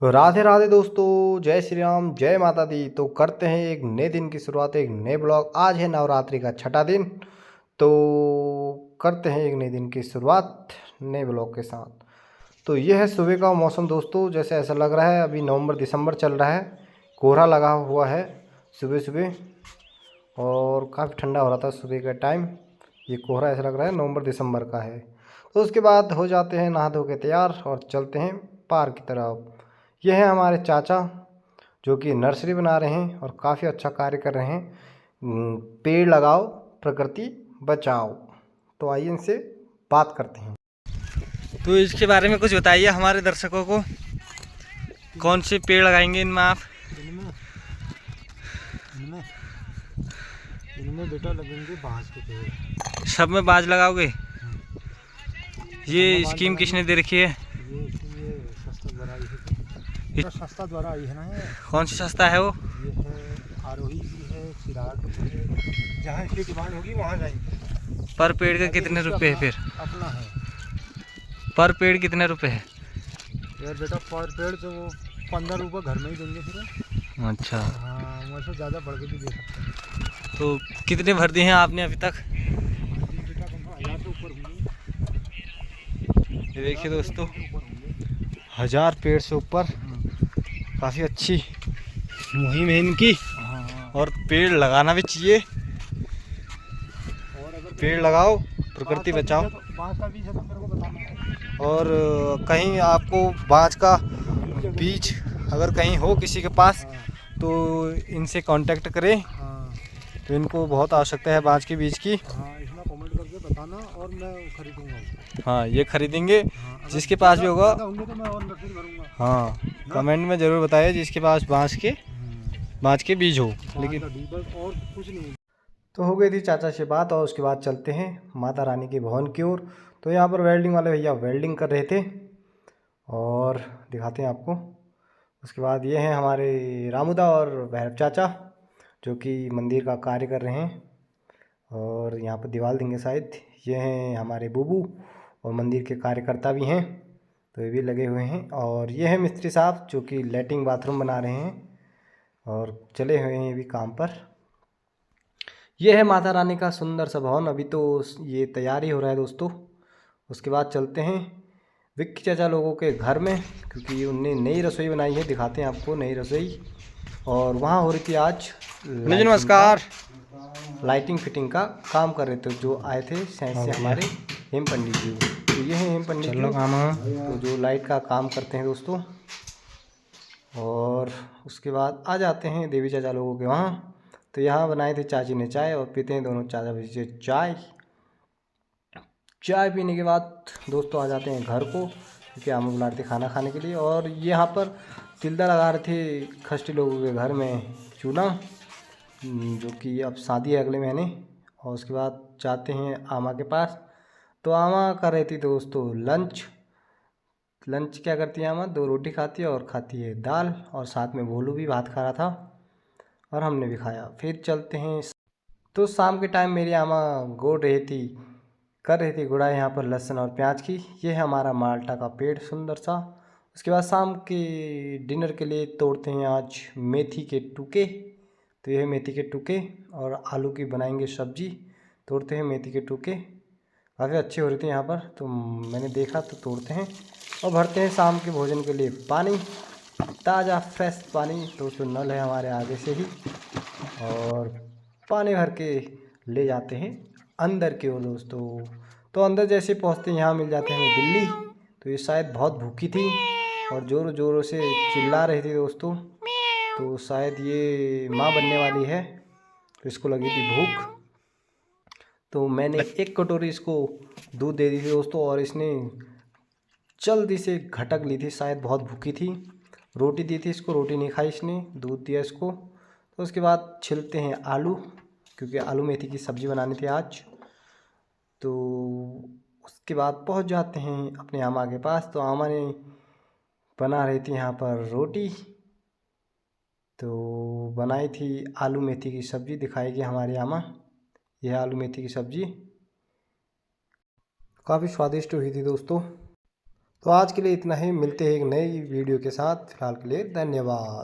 राधे राधे दोस्तों, जय श्री राम, जय माता दी। तो करते हैं एक नए दिन की शुरुआत, एक नए ब्लॉग। आज है नवरात्रि का छठा दिन। तो करते हैं एक नए दिन की शुरुआत नए ब्लॉग के साथ। तो यह है सुबह का मौसम दोस्तों। जैसे ऐसा लग रहा है अभी नवंबर दिसंबर चल रहा है, कोहरा लगा हुआ है सुबह सुबह और काफ़ी ठंडा हो रहा था सुबह का टाइम। ये कोहरा ऐसा लग रहा है नवंबर दिसंबर का है। तो उसके बाद हो जाते हैं नहा धो के तैयार और चलते हैं पार्क की तरफ। यह है हमारे चाचा जो कि नर्सरी बना रहे हैं और काफ़ी अच्छा कार्य कर रहे हैं। पेड़ लगाओ, प्रकृति बचाओ। तो आइए इनसे बात करते हैं। तो इसके बारे में कुछ बताइए हमारे दर्शकों को। कौन से पेड़ लगाएंगे इनमें आप? इनमें इनमें इनमें बेटा लगेंगे बांस के पेड़। सब में बाज लगाओगे? ये सब में स्कीम किसने दे रखी है? ये संस्था द्वारा आई है। संस्था द्वारा आई है ना। ये कौन सी संस्था है वो? ये है आरोही भी है, चिराग भी है। जहाँ इसकी डिमांड होगी वहाँ जाएंगे। पर पेड़ के कितने रुपए है फिर? अपना है। पर पेड़ कितने रुपए है? यार बेटा पर पेड़ तो वो 15 रुपये घर में ही देंगे फिर। अच्छा, हाँ, वैसे ज़्यादा बढ़ के भी दे सकते हैं। तो कितने भर दिए हैं आपने अभी तक? बेटा 1000 से ऊपर होंगे। ये देखिए दोस्तों, 1000 पेड़ से ऊपर। काफ़ी अच्छी मुहिम है इनकी। और पेड़ लगाना भी चाहिए। पेड़ लगाओ, प्रकृति बचाओ। बांस का बीज है तो मेरे को बताना। और कहीं आपको बांस का बीज अगर कहीं हो किसी के पास तो इनसे कांटेक्ट करें। हाँ तो इनको बहुत आवश्यकता है बांस के बीज की। हाँ, इसमें कमेंट करके बताना और मैं खरीदूंगा उसको। हाँ, ये खरीदेंगे। हाँ, जिसके पास भी होगा। होंगे तो मैं और नर्सरी भरूंगा। हाँ, कमेंट में ज़रूर बताइए जिसके पास बांस के बीज हो। लेकिन और कुछ नहीं। तो हो गई थी चाचा से बात और उसके बाद चलते हैं माता रानी के भवन की ओर। तो यहाँ पर वेल्डिंग वाले भैया वेल्डिंग कर रहे थे और दिखाते हैं आपको। उसके बाद ये हैं हमारे रामुदा और भैरव चाचा जो कि मंदिर का कार्य कर रहे हैं और यहाँ पर दीवार देंगे शायद। ये हैं हमारे बूबू और मंदिर के कार्यकर्ता भी हैं, तो ये भी लगे हुए हैं। और ये है मिस्त्री साहब जो कि लैट्रिन बाथरूम बना रहे हैं और चले हुए हैं ये भी काम पर। ये है माता रानी का सुंदर सा भवन। अभी तो ये तैयारी हो रहा है दोस्तों। उसके बाद चलते हैं विक्की चाचा लोगों के घर में क्योंकि उनने नई रसोई बनाई है। दिखाते हैं आपको नई रसोई। और वहाँ हो रही थी आज नमस्कार। लाइटिंग फिटिंग का काम कर रहे थे जो आए थे साइंस से हमारे हेम पंडित जी। तो ये है हेम पंडित जी तो जो लाइट का काम करते हैं दोस्तों। और उसके बाद आ जाते हैं देवी चाचा लोगों के वहाँ। तो यहाँ बनाए थे चाची ने चाय और पीते हैं दोनों चाचा भतीजे चाय। चाय पीने के बाद दोस्तों आ जाते हैं घर को क्योंकि हम बुला रहे थे खाना खाने के लिए। और यहाँ पर तिलदा लगा रहे थे खष्टी लोगों के घर में चूल्हा, जो कि अब शादी है अगले महीने। और उसके बाद जाते हैं आमा के पास। तो आमा कर रही थी दोस्तों लंच क्या करती है आमा? 2 रोटी खाती है और खाती है दाल और साथ में भोलू भी भात खा रहा था और हमने भी खाया। फिर चलते हैं। तो शाम के टाइम मेरी आमा कर रही थी गुड़ाई यहाँ पर लहसुन और प्याज की। ये है हमारा माल्टा का पेड़ सुंदर सा। उसके बाद शाम के डिनर के लिए तोड़ते हैं आज मेथी के टुके। तो ये है मेथी के टुके और आलू की बनाएंगे सब्जी। तोड़ते हैं मेथी के टुके, काफ़ी अच्छे हो रहे थे यहाँ पर तो मैंने देखा तो तोड़ते हैं और भरते हैं शाम के भोजन के लिए पानी, ताज़ा फ्रेश पानी। तो नल है हमारे आगे से ही और पानी भर के ले जाते हैं अंदर की ओर दोस्तों। तो अंदर जैसे पहुँचते हैं यहाँ मिल जाते हैं हमें बिल्ली। तो ये शायद बहुत भूखी थी और ज़ोरों ज़ोरों से चिल्ला रही थी दोस्तों। तो शायद ये माँ बनने वाली है तो इसको लगी थी भूख। तो मैंने एक कटोरी इसको दूध दे दी थी दोस्तों और इसने जल्दी से घटक ली थी, शायद बहुत भूखी थी। रोटी दी थी इसको, रोटी नहीं खाई इसने, दूध दिया इसको। तो उसके बाद छिलते हैं आलू क्योंकि आलू मेथी की सब्ज़ी बनानी थी आज। तो उसके बाद पहुंच जाते हैं अपने आमा के पास। तो आमा ने बना रही थी यहाँ पर रोटी। तो बनाई थी आलू मेथी की सब्ज़ी, दिखाएगी हमारी आमा। यह आलू मेथी की सब्ज़ी काफ़ी स्वादिष्ट हुई थी दोस्तों। तो आज के लिए इतना ही, मिलते हैं एक नई वीडियो के साथ। फिलहाल के लिए धन्यवाद।